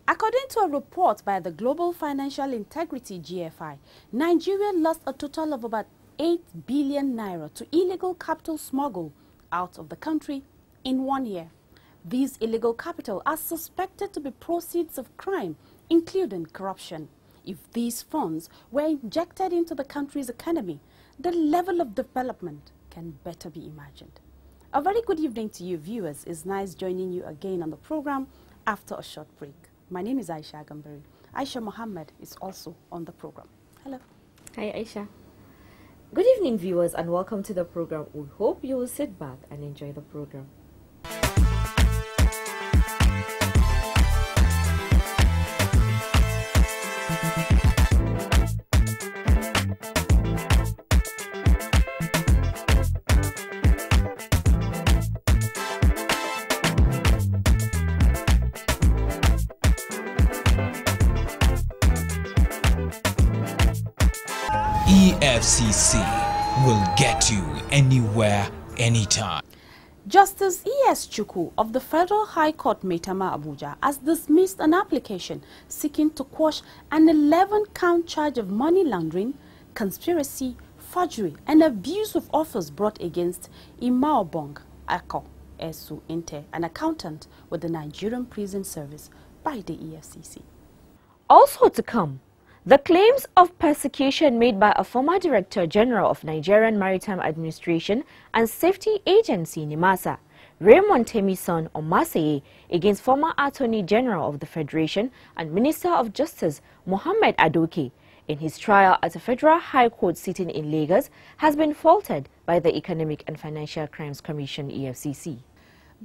According to a report by the Global Financial Integrity GFI, Nigeria lost a total of about 8 billion naira to illegal capital smuggle out of the country in 1 year. These illegal capital are suspected to be proceeds of crime, including corruption. If these funds were injected into the country's economy, the level of development can better be imagined. A very good evening to you viewers. It's nice joining you again on the program after a short break. My name is Aisha Gambari. Aisha Mohammed is also on the program. Hello. Hi Aisha. Good evening viewers and welcome to the program. We hope you will sit back and enjoy the program. EFCC will get you anywhere, anytime. Justice E.S. Chukwu of the Federal High Court Maitama Abuja has dismissed an application seeking to quash an 11-count charge of money laundering, conspiracy, forgery and abuse of office brought against Imaobong Ako Esu Inte, an accountant with the Nigerian Prison Service, by the EFCC. Also to come, the claims of persecution made by a former Director General of Nigerian Maritime Administration and Safety Agency NIMASA, Raymond Temison Omaseye, against former Attorney General of the Federation and Minister of Justice Mohammed Adoke in his trial at the Federal High Court sitting in Lagos has been faulted by the Economic and Financial Crimes Commission (EFCC).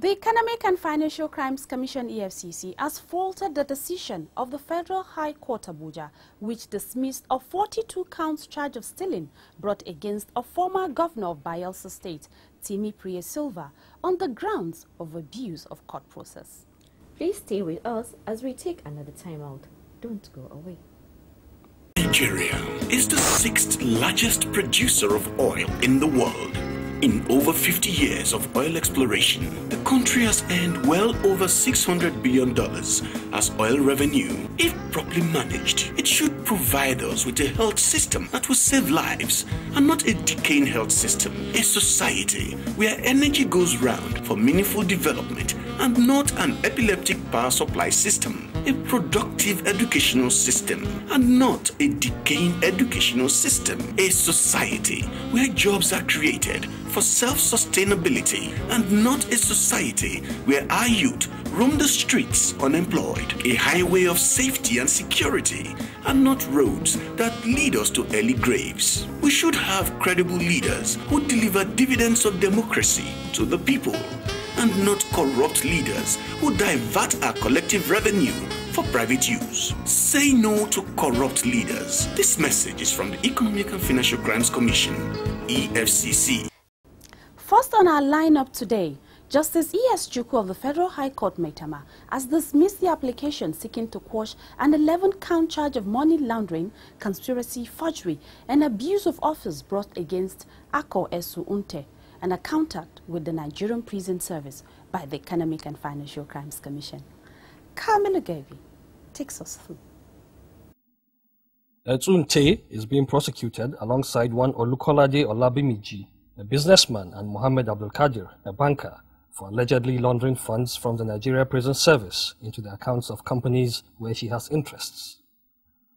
The Economic and Financial Crimes Commission (EFCC) has faulted the decision of the Federal High Court Abuja, which dismissed a 42-count charge of stealing brought against a former governor of Bayelsa State, Timi Priye Silva, on the grounds of abuse of court process. Please stay with us as we take another time out. Don't go away. Nigeria is the 6th largest producer of oil in the world. In over 50 years of oil exploration, the country has earned well over $600 billion as oil revenue. If properly managed, it should provide us with a health system that will save lives and not a decaying health system. A society where energy goes round for meaningful development and not an epileptic power supply system. A productive educational system and not a decaying educational system. A society where jobs are created for self-sustainability and not a society where our youth roam the streets unemployed. A highway of safety and security and not roads that lead us to early graves. We should have credible leaders who deliver dividends of democracy to the people and not corrupt leaders who divert our collective revenue for private use. Say no to corrupt leaders. This message is from the Economic and Financial Crimes Commission, EFCC. First on our lineup today, Justice E.S. Chukwu of the Federal High Court Maitama has dismissed the application seeking to quash an 11-count charge of money laundering, conspiracy, forgery and abuse of office brought against Ako Esu Inte, an accountant with the Nigerian Prison Service, by the Economic and Financial Crimes Commission. Kamila Gabi takes us through. Esu is being prosecuted alongside one Olukolade Olabimiji, a businessman, and Mohammed Abdul Qadir, a banker, for allegedly laundering funds from the Nigeria Prison Service into the accounts of companies where she has interests.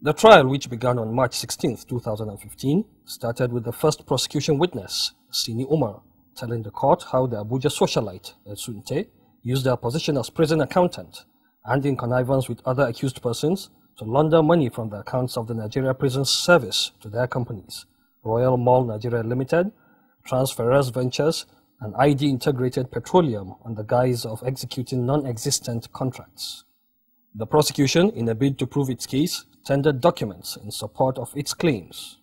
The trial, which began on March 16, 2015, started with the first prosecution witness, Sini Umar, telling the court how the Abuja socialite, Esu, used her position as prison accountant and in connivance with other accused persons to launder money from the accounts of the Nigeria Prison Service to their companies, Royal Mall Nigeria Limited, Transferers Ventures, and ID Integrated Petroleum on the guise of executing non-existent contracts. The prosecution, in a bid to prove its case, tendered documents in support of its claims.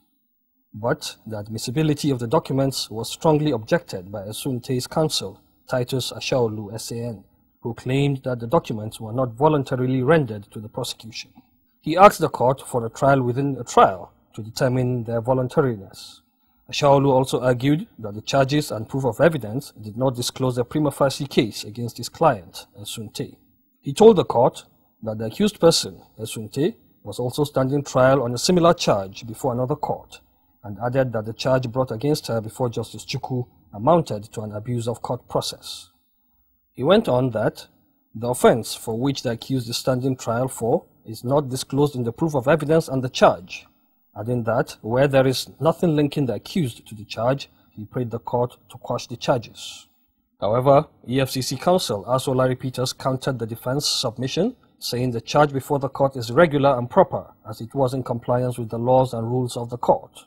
But the admissibility of the documents was strongly objected by Asunte's counsel, Titus Ashaolu SAN, who claimed that the documents were not voluntarily rendered to the prosecution. He asked the court for a trial within a trial to determine their voluntariness. Ashaolu also argued that the charges and proof of evidence did not disclose a prima facie case against his client, Asunte. He told the court that the accused person, Asunte, was also standing trial on a similar charge before another court, and added that the charge brought against her before Justice Chukwu amounted to an abuse of court process. He went on that the offense for which the accused is standing trial for is not disclosed in the proof of evidence and the charge, adding that where there is nothing linking the accused to the charge, he prayed the court to quash the charges. However, EFCC counsel Aso Larry Peters countered the defense submission, saying the charge before the court is regular and proper as it was in compliance with the laws and rules of the court.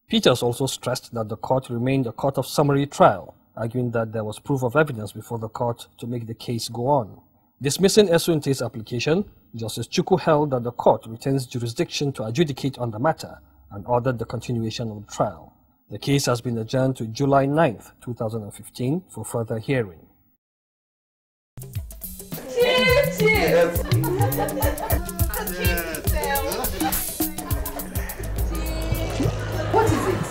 Peters also stressed that the court remained a court of summary trial, arguing that there was proof of evidence before the court to make the case go on. Dismissing Esunte's application, Justice Chukwu held that the court retains jurisdiction to adjudicate on the matter and ordered the continuation of the trial. The case has been adjourned to July 9, 2015 for further hearing. Cheers! What is it?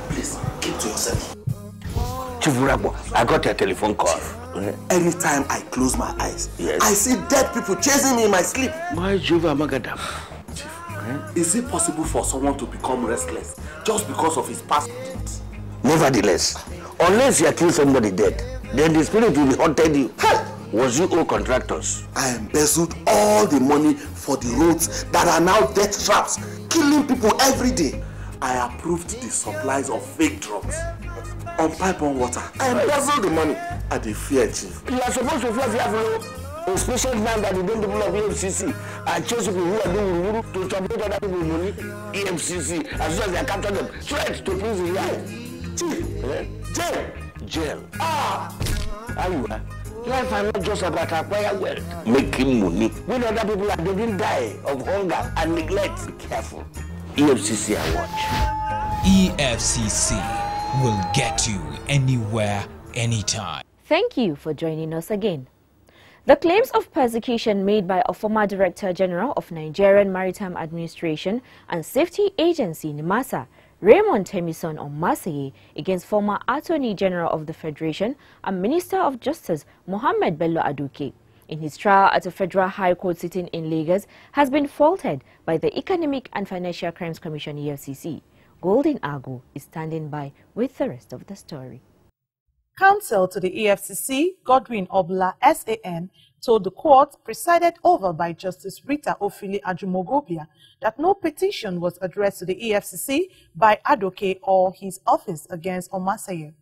Please, keep to yourself. Chivurabo, I got a telephone call. Anytime I close my eyes, yes, I see dead people chasing me in my sleep. My Juva Magadam. Is it possible for someone to become restless just because of his past? Nevertheless, unless you accuse somebody dead, then the spirit will be haunted you. Hey! Was you all contractors? I embezzled all the money for the roads that are now death traps, killing people every day. I approved the supplies of fake drugs on pipe-on water. I embezzled the money. I dey fear, Chief. You are supposed to fear, especially now that the people of EFCC are chasing people who are doing to submit other people with money. EFCC, as soon as they capture them, straight to prison. Chief, Jail. How you are? Life are not just about acquire wealth, making money. When other people are getting die of hunger and neglect, be careful. EFCC I watch. EFCC will get you anywhere, anytime. Thank you for joining us again. The claims of persecution made by a former Director General of Nigerian Maritime Administration and Safety Agency NIMASA, Raymond Temison Omaseye, against former Attorney General of the Federation and Minister of Justice Mohammed Bello Aduke in his trial at a Federal High Court sitting in Lagos has been faulted by the Economic and Financial Crimes Commission EFCC. Golden Agu is standing by with the rest of the story. Counsel to the EFCC, Godwin Obla SAN, told the court, presided over by Justice Rita Ofili Ajumogobia, that no petition was addressed to the EFCC by Adoke or his office against Omaseye.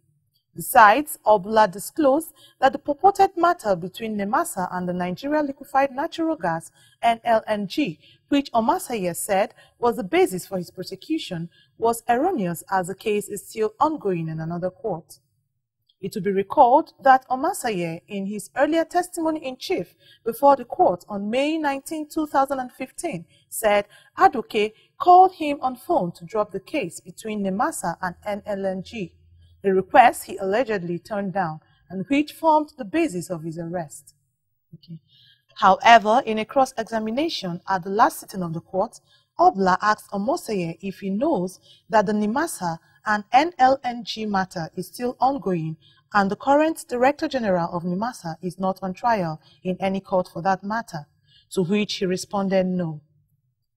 Besides, Obla disclosed that the purported matter between NIMASA and the Nigeria Liquefied Natural Gas (NLNG), which Omaseye said was the basis for his prosecution, was erroneous as the case is still ongoing in another court. It will be recalled that Omaseye, in his earlier testimony in chief before the court on May 19, 2015, said Aduke called him on phone to drop the case between NIMASA and NLNG, a request he allegedly turned down and which formed the basis of his arrest. However, in a cross-examination at the last sitting of the court, Obla asked Omaseye if he knows that the NIMASA and NLNG matter is still ongoing and the current Director General of NIMASA is not on trial in any court for that matter, to which he responded no.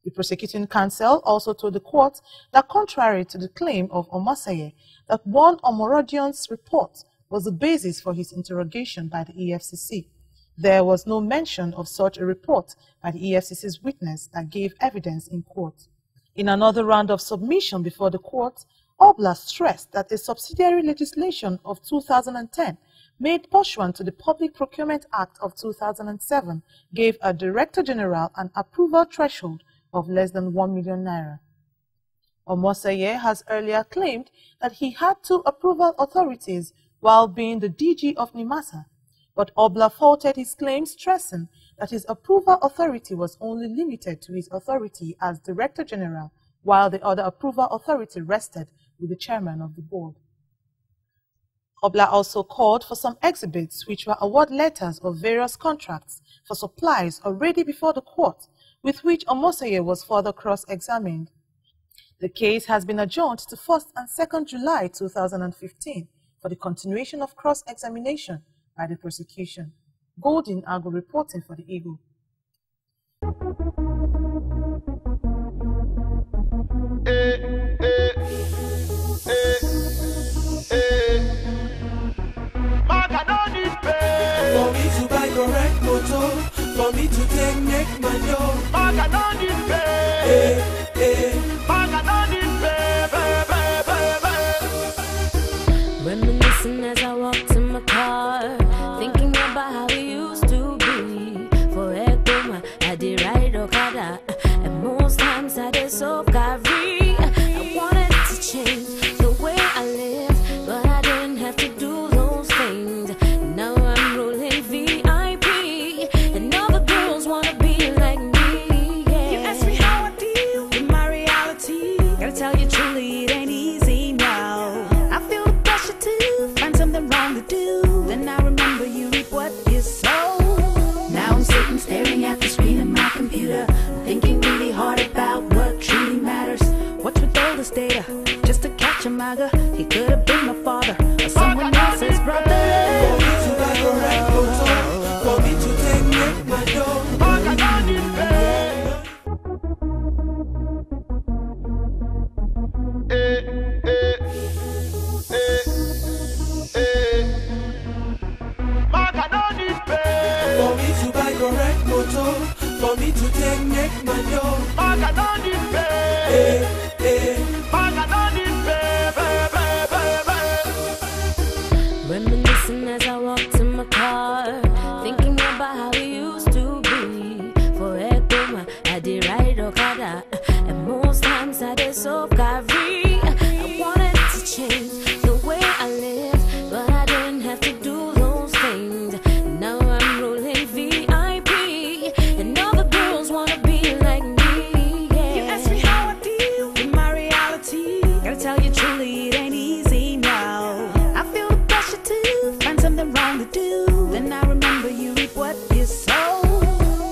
The prosecuting counsel also told the court that contrary to the claim of Omaseye that one Omorodian's report was the basis for his interrogation by the EFCC, there was no mention of such a report by the EFCC's witness that gave evidence in court. In another round of submission before the court, Obla stressed that a subsidiary legislation of 2010 made pursuant to the Public Procurement Act of 2007, gave a Director General an approval threshold of less than 1 million naira. Omosaye has earlier claimed that he had 2 approval authorities while being the DG of NIMASA, but Obla faulted his claim, stressing that his approval authority was only limited to his authority as Director General, while the other approval authority rested with the chairman of the board. Obla also called for some exhibits which were award letters of various contracts for supplies already before the court, with which Omosaye was further cross-examined. The case has been adjourned to 1st and 2nd July 2015 for the continuation of cross-examination by the prosecution. Golden Argo reporting for the Eagle. For me to buy correct motor, for me to take neck my door, Maga don't need pay. Maga don't need pay. Reminiscing as I walk to my car, thinking about how we used to be. For Ekoma, I did ride Okada, and most times I did so carry. I wanted to change the way I live, but I didn't have to do those things. Now I'm rolling VIP, and all the girls wanna be like me. Yeah. You ask me how I deal with my reality. Gotta tell you truly, it ain't easy now. I feel the pressure to find something wrong to do. Then I remember you reap what you sow. Now I'm sitting staring at the screen of my computer, thinking really hard about what truly matters. What's with all this data? Just to catch a maga. He could have been my father or someone else's brother. For me to buy correct motor, for me to take neck my door, Maga don't need pay. Maga don't need pay. For me to buy correct motor, for me to take neck my door, Maga don't need pay. Maga don't need pay. Reminiscing as I walk to my car, thinking about how we used to be. For Ekoma, I did ride Okada, and most times I did so carry. I wanted to change the way I live, but I didn't have to do those things. Now I'm rolling VIP, and all the girls wanna be like me. Yeah. You ask me how I deal with my reality. Gotta tell you truly, it ain't easy now. I feel the pressure to find something wrong to do. Then I remember you reap what you sow.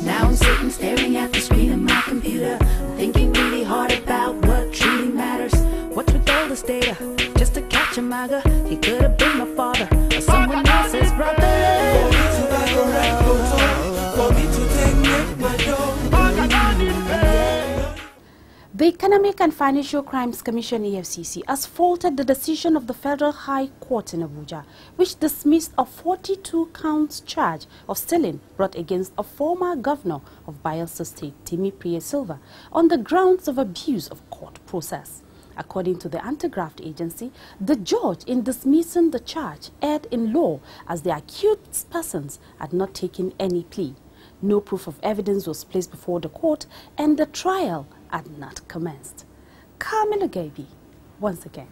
Now I'm sitting staring at the screen of my computer, thinking really hard about what truly matters. What's with all this data? Just to catch a maga. He could have been my father or someone else's brother. For me to buy correct motor, for me to take neck my door, Maga don't need pay. The Economic and Financial Crimes Commission EFCC has faulted the decision of the Federal High Court in Abuja, which dismissed a 42 counts charge of stealing brought against a former governor of Bayelsa State, Timi Priye Silva, on the grounds of abuse of court process. According to the anti-graft agency, the judge in dismissing the charge erred in law as the accused persons had not taken any plea. No proof of evidence was placed before the court and the trial had not commenced. Kamila Gabi, once again.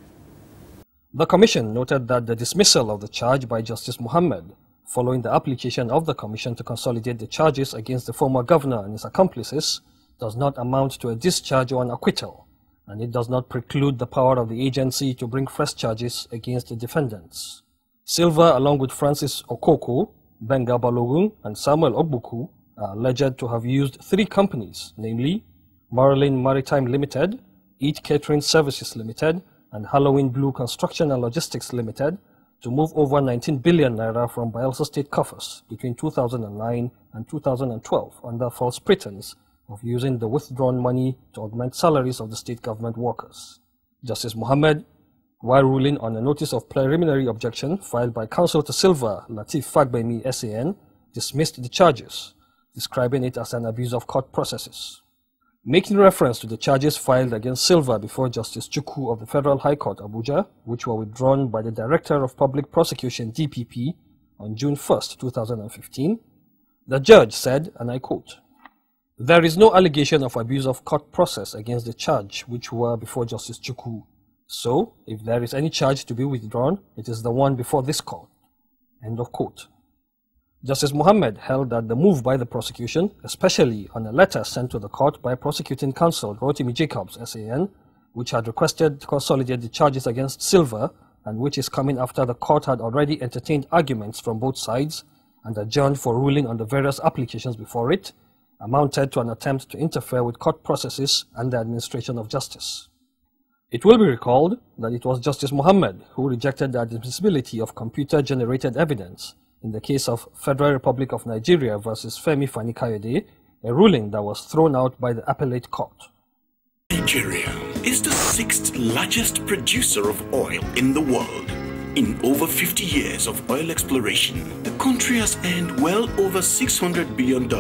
The Commission noted that the dismissal of the charge by Justice Muhammad, following the application of the Commission to consolidate the charges against the former governor and his accomplices, does not amount to a discharge or an acquittal, and it does not preclude the power of the agency to bring fresh charges against the defendants. Silva, along with Francis Okoko, Benga Balogun, and Samuel Ogbuku, are alleged to have used 3 companies, namely Marilyn Maritime Limited, Eat Catering Services Limited, and Halloween Blue Construction and Logistics Limited, to move over 19 billion naira from Bayelsa State coffers between 2009 and 2012 under false pretense of using the withdrawn money to augment salaries of the state government workers. Justice Muhammad, while ruling on a notice of preliminary objection filed by counsel to Silva, Latif Fagbemi SAN, dismissed the charges, describing it as an abuse of court processes. Making reference to the charges filed against Silva before Justice Chukwu of the Federal High Court, Abuja, which were withdrawn by the Director of Public Prosecution, DPP, on June 1st, 2015, the judge said, and I quote, "There is no allegation of abuse of court process against the charge which were before Justice Chukwu. So, if there is any charge to be withdrawn, it is the one before this court." End of quote. Justice Mohammed held that the move by the prosecution, especially on a letter sent to the court by prosecuting counsel Rotimi Jacobs, SAN, which had requested to consolidate the charges against Silva, and which is coming after the court had already entertained arguments from both sides and adjourned for ruling on the various applications before it, amounted to an attempt to interfere with court processes and the administration of justice. It will be recalled that it was Justice Mohammed who rejected the admissibility of computer-generated evidence in the case of Federal Republic of Nigeria versus Femi Fani-Kayode, a ruling that was thrown out by the appellate court. Nigeria is the 6th largest producer of oil in the world. In over 50 years of oil exploration, the country has earned well over $600 billion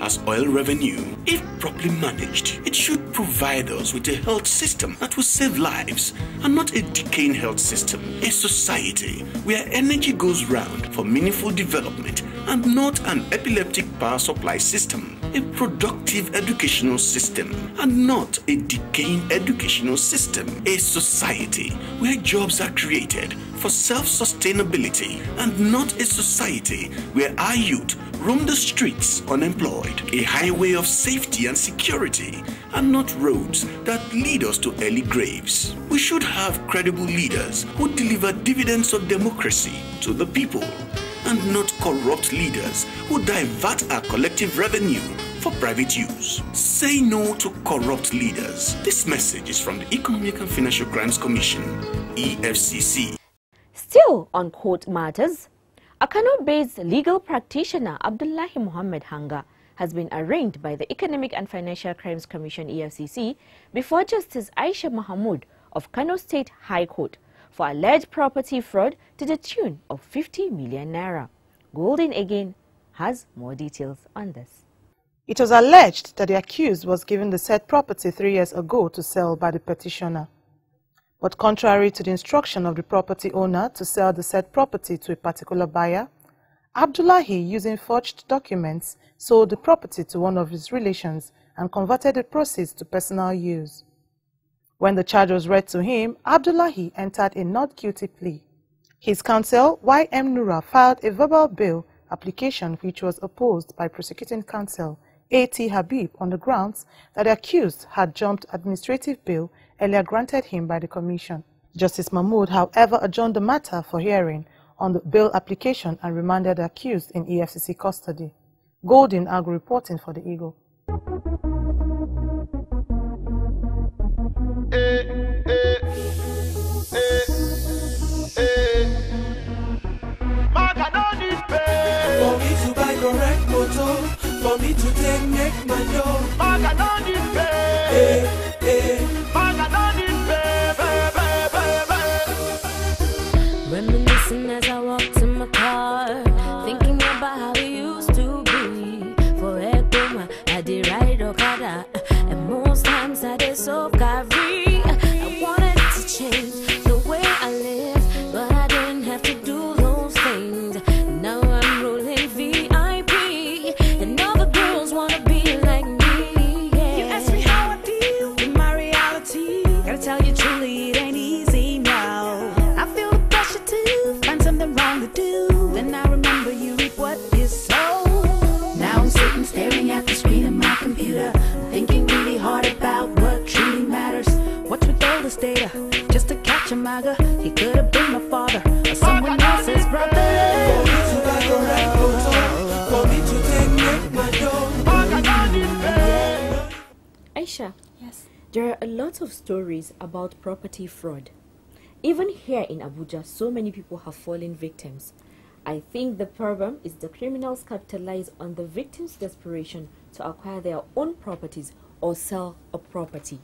as oil revenue. If properly managed, it should provide us with a health system that will save lives and not a decaying health system. A society where energy goes round for meaningful development and not an epileptic power supply system. A productive educational system and not a decaying educational system. A society where jobs are created for self-sustainability and not a society where our youth roam the streets unemployed. A highway of safety and security and not roads that lead us to early graves. We should have credible leaders who deliver dividends of democracy to the people and not corrupt leaders who divert our collective revenue for private use. Say no to corrupt leaders. This message is from the Economic and Financial Crimes Commission, EFCC. Still on court matters, a Kano-based legal practitioner, Abdullahi Muhammad Hanga, has been arraigned by the Economic and Financial Crimes Commission, EFCC, before Justice Aisha Mahmood of Kano State High Court for alleged property fraud to the tune of 50 million naira. Golden again has more details on this. It was alleged that the accused was given the said property 3 years ago to sell by the petitioner. But contrary to the instruction of the property owner to sell the said property to a particular buyer, Abdullahi, using forged documents, sold the property to one of his relations and converted the proceeds to personal use. When the charge was read to him, Abdullahi entered a not guilty plea. His counsel, Y.M. Nura, filed a verbal bail application which was opposed by prosecuting counsel A.T. Habib on the grounds that the accused had jumped administrative bail earlier granted him by the commission. Justice Mahmood, however, adjourned the matter for hearing on the bail application and remanded the accused in EFCC custody. Golden Agro reporting for the Eagle. For me to buy correct motor, for me to take make my dough, Maga don't need pay. Maga don't need pay. Reminiscing as I walk to my car, thinking about how we used to be. For Ekoma, I did ride Okada, and most times I did so carry. I wanted to change the way I live, but I didn't have to do those things. Now I'm rolling VIP, and all the girls wanna be like me. Yeah. You ask me how I deal with my reality. Gotta tell you truly, it ain't easy now. I feel the pressure to find something wrong to do. Then I remember you reap what you sow. Now I'm sitting staring at the screen of my computer, thinking really hard about what truly matters. What's with all this data? Just to catch a maga. He could have been my father or someone else's brother. For me to buy correct motor, for me to take make my dough, Maga don't need pay. Aisha, Yes. there are a lot of stories about property fraud. Even here in Abuja, so many people have fallen victims. I think the problem is the criminals capitalize on the victims' desperation to acquire their own properties or sell a property.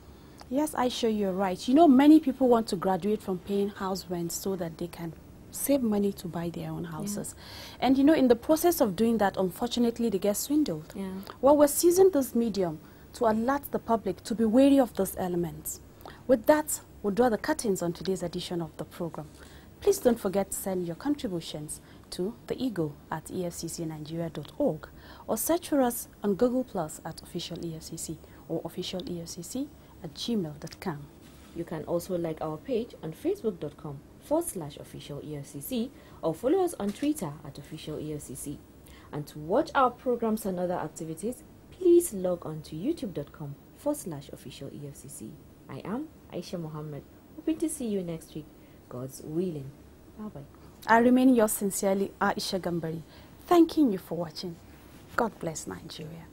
Yes, Aisha, you're right. You know, many people want to graduate from paying house rent so that they can save money to buy their own houses. Yeah. And you know, in the process of doing that, unfortunately, they get swindled. Yeah. Well, we're using this medium to alert the public to be wary of those elements. With that, we'll draw the curtains on today's edition of the program. Please don't forget to send your contributions to The Eagle at efccnigeria.org or search for us on Google Plus at Official EFCC or Official EFCC at gmail.com. You can also like our page on facebook.com/Official EFCC or follow us on Twitter at Official EFCC. And to watch our programs and other activities, please log on to youtube.com/Official EFCC. I am Aisha Mohammed, hoping to see you next week, God's willing. Bye-bye. I remain yours sincerely, Aisha Gambari, thanking you for watching. God bless Nigeria.